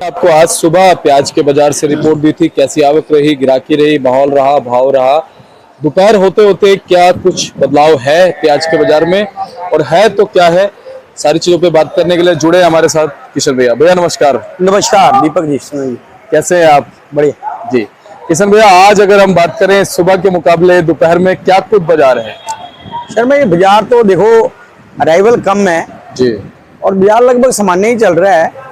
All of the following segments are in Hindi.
आपको आज सुबह प्याज के बाजार से रिपोर्ट दी थी, कैसी आवक रही, गिराकी रही, माहौल रहा, भाव रहा। दोपहर होते होते क्या कुछ बदलाव है प्याज के बाजार में, और है तो क्या है, सारी चीजों पे बात करने के लिए जुड़े हमारे साथ किशन भैया। भैया नमस्कार। नमस्कार दीपक जी। कैसे हैं आप? बढ़िया जी किशन भैया, आज अगर हम बात करें सुबह के मुकाबले दोपहर में क्या कुछ बाजार है? शर्मा ये बाजार तो देखो अराइवल कम है जी, और बाजार लगभग सामान्य ही चल रहा है।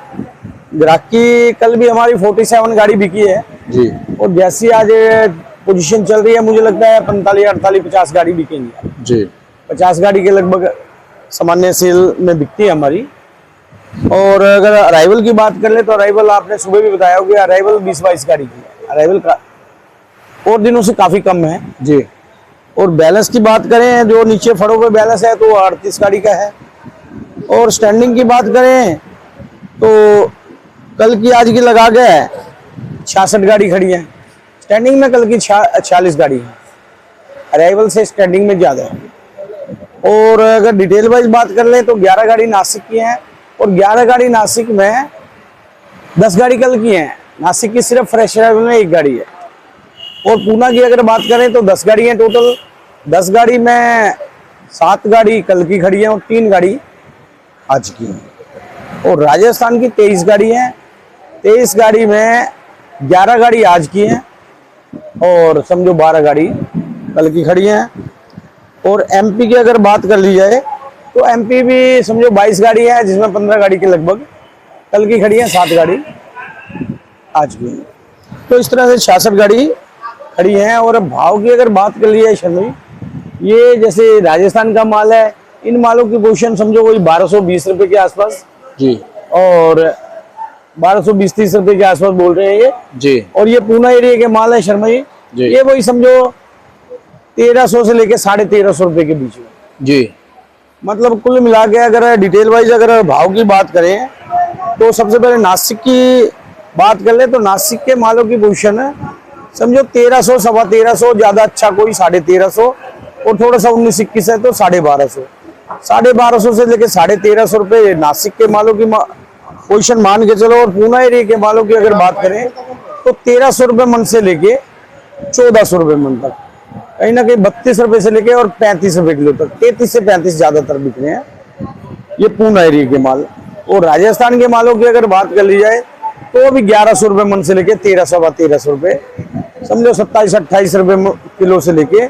ग्राहकी कल भी हमारी 47 गाड़ी बिकी है जी, और जैसी आज पोजीशन चल रही है मुझे लगता है 45, 48, 50 गाड़ी बिकेंगी। जी, 50 गाड़ी के लगभग सामान्य सेल में बिकती है हमारी। और अगर अराइवल की बात कर ले तो अराइवल आपने सुबह भी बताया होगा, अराइवल 20-22 गाड़ी की है। अराइवल का और दिनों से काफी कम है जी। और बैलेंस की बात करें, जो नीचे फड़ों पे बैलेंस है तो 38 गाड़ी का है। और स्टैंडिंग की बात करें तो कल की आज की लगा के 66 गाड़ी खड़ी है। स्टैंडिंग में कल की 46 गाड़ी है, अराइवल से स्टैंडिंग में ज्यादा है। और अगर डिटेल वाइज बात कर ले तो 11 गाड़ी नासिक की है और 11 गाड़ी नासिक में 10 गाड़ी कल की है। नासिक की सिर्फ फ्रेश अराइवल में 1 गाड़ी है। और पूना की अगर बात करें तो 10 गाड़ी है टोटल। 10 गाड़ी में 7 गाड़ी कल की खड़ी है और 3 गाड़ी आज की है। और राजस्थान की 23 गाड़ी है। 23 गाड़ी में 11 गाड़ी आज की है और समझो 12 गाड़ी कल की खड़ी है। और एमपी की अगर बात कर ली जाए तो एमपी भी समझो 22 गाड़ी है, जिसमें 15 गाड़ी के लगभग कल की खड़ी है, 7 गाड़ी आज की है। तो इस तरह से 66 गाड़ी खड़ी हैं। और भाव की अगर बात कर ली जाए शर्मी, ये जैसे राजस्थान का माल है, इन मालों की पोजीशन समझो वही 1220 रुपए के आसपास जी, और 1220-30 रुपए के आसपास बोल रहे हैं ये जी, और ये पूना एरिया के माल है शर्मा जी। ये वही समझो 1300 से लेके 1350 रुपए के बीच में। जी, मतलब कुल मिला के अगर डिटेल वाइज अगर भाव की बात करें तो सबसे पहले नासिक की बात कर ले तो नासिक के मालों की पोजीशन है समझो 1300, 1350, ज्यादा अच्छा कोई 1350 और थोड़ा सा 19-21 है तो 1250। 1250 से लेके 1350 रुपए नासिक के मालों की पोजीशन मान के चलो। और पूना एरिया के मालों की अगर बात करें तो 1300 रुपए मन से लेके 1400 रुपए मन तक, कहीं ना कहीं 32 रुपए से लेके और 35 रुपए किलो तक, 33 से 35 ज्यादातर बिक रहे हैं ये पूना एरिया के माल। और राजस्थान के मालों की अगर बात कर ली जाए तो भी 1100 रुपए मन से लेके 1300 रुपए समझो, 27-28 रुपए किलो से लेके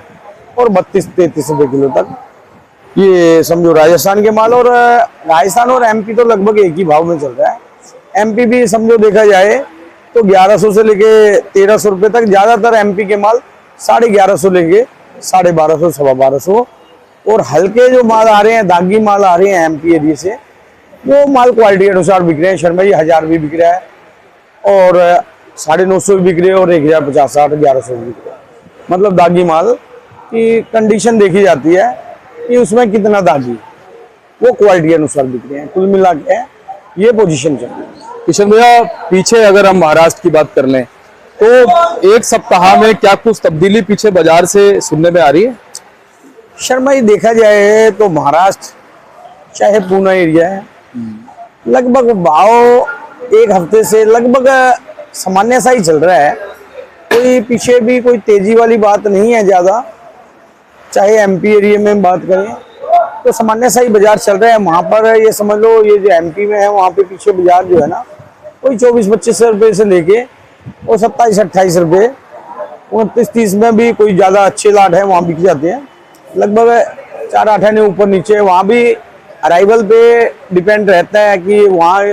और 32-33 रुपए किलो तक ये समझो राजस्थान के माल। और राजस्थान और एमपी तो लगभग एक ही भाव में चल रहा है। एमपी भी समझो देखा जाए तो 1100 से लेके 1300 रुपए तक, ज्यादातर एमपी के माल 1150 लेके 1250, 1250। और हल्के जो माल आ रहे हैं, दागी माल आ रहे हैं एमपी एरिया से, वो माल क्वालिटी के अनुसार बिक रहे हैं शर्मा जी। 1000 भी बिक रहा है और 950 भी बिक रहे हैं और 1050, 1100 भी बिक रहा है। मतलब दागी माल की कंडीशन देखी जाती है कि उसमें कितना दागी, वो क्वालिटी के अनुसार बिक रहे हैं। कुल मिला के ये पोजीशन चल रही है। किशन भैया, पीछे अगर हम महाराष्ट्र की बात कर लें तो एक सप्ताह में क्या कुछ तब्दीली पीछे बाजार से सुनने में आ रही है? शर्मा जी देखा जाए तो महाराष्ट्र चाहे पूना एरिया है, लगभग भाव एक हफ्ते से लगभग सामान्य सा ही चल रहा है। कोई पीछे भी कोई तेजी वाली बात नहीं है ज्यादा। चाहे एमपी एरिया में बात करें तो सामान्य सा ही बाजार चल रहा है। वहां पर ये समझ लो, ये जो एमपी में है वहां पे पीछे बाजार जो है ना, कोई 24-25 रुपए से लेके और 27-28 रुपए, 29-30 में भी कोई ज्यादा अच्छे लाट है वहां बिक जाते हैं। लगभग 4-8 आने ऊपर नीचे। वहां भी अराइवल पे डिपेंड रहता है कि वहाँ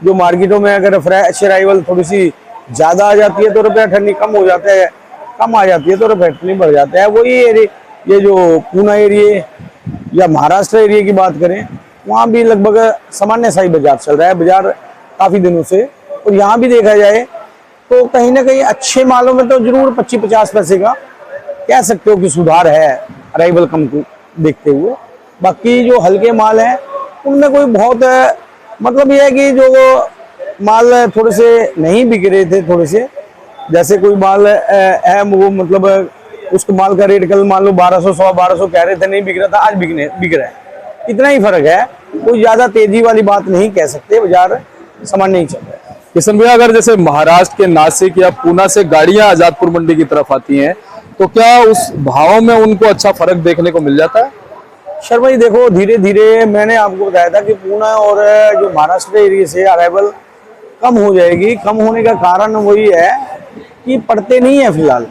जो मार्केटों में अगर फ्रेश अराइवल थोड़ी सी ज्यादा आ जाती है तो रुपया ठंडी कम हो जाता है, कम आ जाती है तो रुपया ठंडी बढ़ जाता है। वही ये जो पूना एरिया या महाराष्ट्र एरिया की बात करें, वहाँ भी लगभग सामान्य सा ही बाजार चल रहा है, बाजार काफी दिनों से। और यहाँ भी देखा जाए तो कहीं ना कहीं अच्छे मालों में तो जरूर 25-50 पैसे का कह सकते हो कि सुधार है अराइवल कम को देखते हुए। बाकी जो हल्के माल हैं उनमें कोई बहुत मतलब ये है कि जो माल थोड़े से नहीं बिक रहे थे, थोड़े से जैसे कोई माल है वो मतलब उसके माल का रेट कल मान लो 1200, 1200 कह रहे थे, नहीं बिक रहा था, आज बिक रहा है। इतना ही फर्क है, कोई ज्यादा तेजी वाली बात नहीं कह सकते, बाजार सामान्य ही चल रहा है। किशन भैया, अगर जैसे महाराष्ट्र के नासिक या पूना से गाड़ियां आजादपुर मंडी की तरफ आती हैं तो क्या उस भाव में उनको अच्छा फर्क देखने को मिल जाता है? शर्मा जी देखो, धीरे धीरे मैंने आपको बताया था कि पूना और जो महाराष्ट्र एरिया से अराइवल कम हो जाएगी। कम होने का कारण वही है कि पड़ते नहीं है फिलहाल।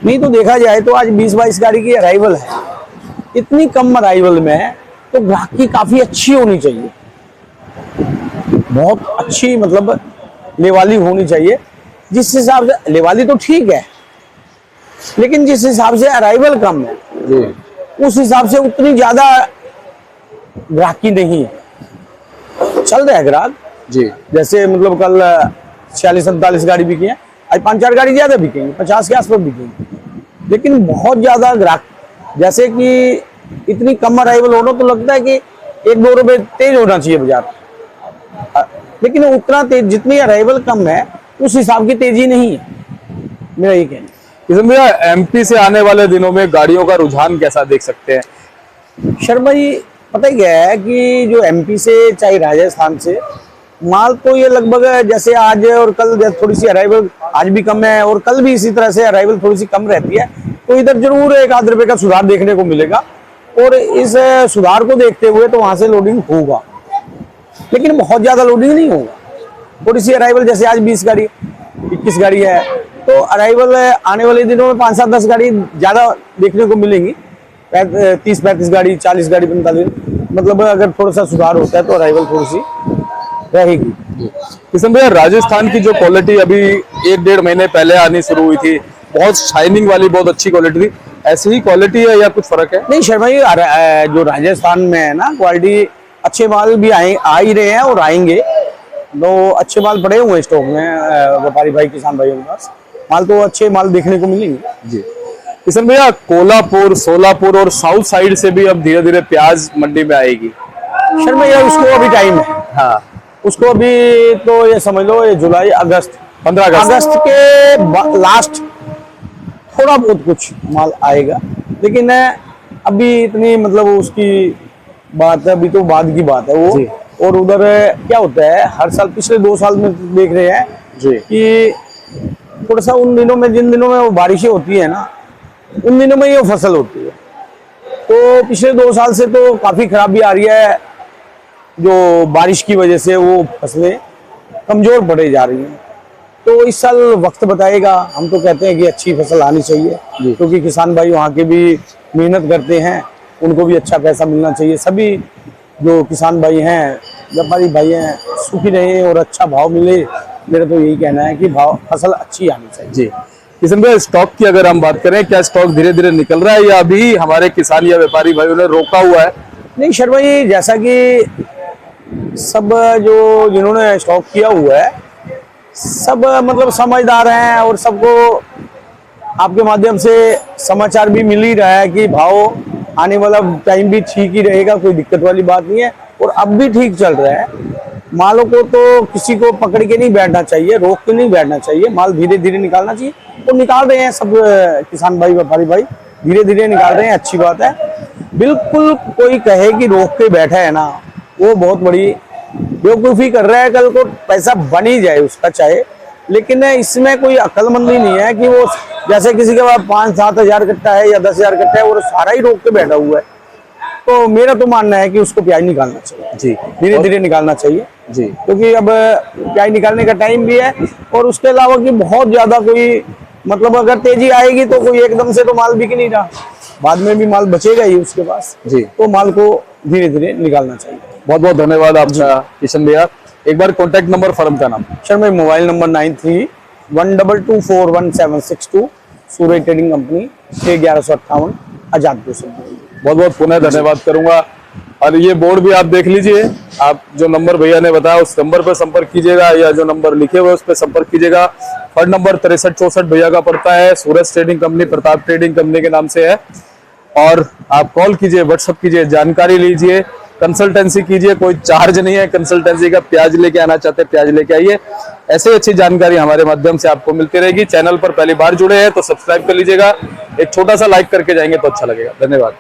नहीं तो देखा जाए तो आज 20-22 गाड़ी की अराइवल है। इतनी कम अराइवल में तो ग्राहकी काफी अच्छी होनी चाहिए, बहुत अच्छी, मतलब लेवाली होनी चाहिए। जिस हिसाब से लेवाली तो ठीक है, लेकिन जिस हिसाब से अराइवल कम है जी, उस हिसाब से उतनी ज्यादा ग्राहकी नहीं है। चल रहा है ग्राहक जी, जैसे मतलब कल 46-47 गाड़ी बिकी है, आज 5-4 गाड़ी ज्यादा बिकेंगी, 50 के आसपास बिकेंगी। लेकिन बहुत ज्यादा ग्राहक, जैसे कि इतनी कम अराइवल होना तो लगता है कि 1-2 रुपए तेज होना चाहिए बाजार, लेकिन उतना तेज, जितनी अराइवल कम है उस हिसाब की तेजी नहीं है, मेरा ये कहना है। किशन भैया, एमपी से आने वाले दिनों में गाड़ियों का रुझान कैसा देख सकते हैं? शर्मा जी पता ही क्या है कि जो एमपी से चाहे राजस्थान से माल तो ये लगभग जैसे आज और कल थोड़ी सी अराइवल आज भी कम है और कल भी इसी तरह से अराइवल थोड़ी सी कम रहती है, तो इधर जरूर 1-8 रुपए का सुधार देखने को मिलेगा। और इस सुधार को देखते हुए तो वहां से लोडिंग होगा, लेकिन बहुत ज्यादा लोडिंग नहीं होगा। थोड़ी सी अराइवल जैसे आज 20 गाड़ी 21 गाड़ी है, तो अराइवल आने वाले दिनों में 5-7-10 गाड़ी ज्यादा देखने को मिलेंगी। 30-35 गाड़ी, 40 गाड़ी, 45, मतलब अगर थोड़ा सा सुधार होता है तो अराइवल थोड़ी सी रहेगी। किशन भैया, राजस्थान की जो क्वालिटी अभी 1-1.5 महीने पहले आनी शुरू हुई थी, बहुत शाइनिंग वाली, बहुत अच्छी क्वालिटी थी, ऐसी ही क्वालिटी है या कुछ फर्क है? नहीं शर्मा जी, जो राजस्थान में है ना, क्वालिटी अच्छे माल भी आ ही रहे हैं और आएंगे। तो अच्छे माल पड़े हुए स्टॉक में व्यापारी भाई, किसान भाइयों के पास माल, तो अच्छे माल देखने को मिलेंगे जी। किशन भैया, कोल्हापुर, सोलापुर और साउथ साइड से भी अब धीरे धीरे प्याज मंडी में आएगी। शर्मा जी उसको अभी टाइम है, हाँ, उसको अभी तो ये समझ लो, ये जुलाई, अगस्त, 15 अगस्त के लास्ट थोड़ा बहुत कुछ माल आएगा। लेकिन अभी इतनी मतलब उसकी बात है, अभी तो बाद की बात है वो। और उधर क्या होता है, हर साल, पिछले 2 साल में देख रहे हैं जी कि थोड़ा सा उन दिनों में, जिन दिनों में वो बारिशें होती है ना, उन दिनों में ये फसल होती है। तो पिछले 2 साल से तो काफी खराबी आ रही है, जो बारिश की वजह से वो फसलें कमजोर पड़े जा रही हैं। तो इस साल वक्त बताएगा। हम तो कहते हैं कि अच्छी फसल आनी चाहिए, क्योंकि किसान भाई वहाँ के भी मेहनत करते हैं, उनको भी अच्छा पैसा मिलना चाहिए। सभी जो किसान भाई हैं, व्यापारी भाई हैं, सुखी रहे और अच्छा भाव मिले। मेरा तो यही कहना है कि भाव, फसल अच्छी आनी चाहिए जी। किशन भाई, स्टॉक की अगर हम बात करें, क्या स्टॉक धीरे धीरे निकल रहा है या अभी हमारे किसान या व्यापारी भाइयों ने रोका हुआ है? नहीं शर्मा जी, जैसा कि सब जो जिन्होंने स्टॉक किया हुआ है, सब मतलब समझदार हैं और सबको आपके माध्यम से समाचार भी मिल ही रहा है कि भाव आने वाला टाइम भी ठीक ही रहेगा, कोई दिक्कत वाली बात नहीं है। और अब भी ठीक चल रहा है। मालों को तो किसी को पकड़ के नहीं बैठना चाहिए, रोक के नहीं बैठना चाहिए, माल धीरे धीरे निकालना चाहिए। तो निकाल रहे हैं सब किसान भाई, व्यापारी भाई धीरे धीरे निकाल रहे हैं, अच्छी बात है। बिल्कुल कोई कहे कि रोक के बैठा है ना, वो बहुत बड़ी बेवकूफ़ी कर रहा है। कल को पैसा बन ही जाए उसका चाहे, लेकिन इसमें कोई अक्लमंदी नहीं है कि वो जैसे किसी के पास 5-7 हज़ार कट्टा है या 10 हज़ार कट्टा है और सारा ही रोक के बैठा हुआ है। तो मेरा तो मानना है कि उसको प्याज निकालना चाहिए जी, धीरे धीरे निकालना चाहिए जी, क्योंकि अब प्याज निकालने का टाइम भी है। और उसके अलावा कि बहुत ज्यादा कोई मतलब अगर तेजी आएगी तो कोई एकदम से तो माल बिक नहीं रहा, बाद में भी माल बचेगा ही उसके पास जी। तो माल को धीरे धीरे निकालना चाहिए। बहुत बहुत धन्यवाद आपका किशन भैया। एक बार कॉन्टैक्ट नंबर, फर्म का नाम। सर मेरा मोबाइल नंबर 9312241762, सूरज ट्रेडिंग कंपनी, 1158 आजादपुर से। बहुत बहुत पुनः धन्यवाद करूंगा। और ये बोर्ड भी आप देख लीजिए, आप जो नंबर भैया ने बताया उस नंबर पर संपर्क कीजिएगा या जो नंबर लिखे हुए उस पर संपर्क कीजिएगा। फर्ड नंबर 6364 भैया का पड़ता है, Suraj trading company, Pratap trading company के नाम से है। और आप कॉल कीजिए, व्हाट्सअप कीजिए, जानकारी लीजिए, कंसल्टेंसी कीजिए, कोई चार्ज नहीं है कंसल्टेंसी का। प्याज लेके आना चाहते हैं, प्याज लेके आइए। ऐसे अच्छी जानकारी हमारे माध्यम से आपको मिलती रहेगी। चैनल पर पहली बार जुड़े हैं तो सब्सक्राइब कर लीजिएगा, एक छोटा सा लाइक करके जाएंगे तो अच्छा लगेगा। धन्यवाद।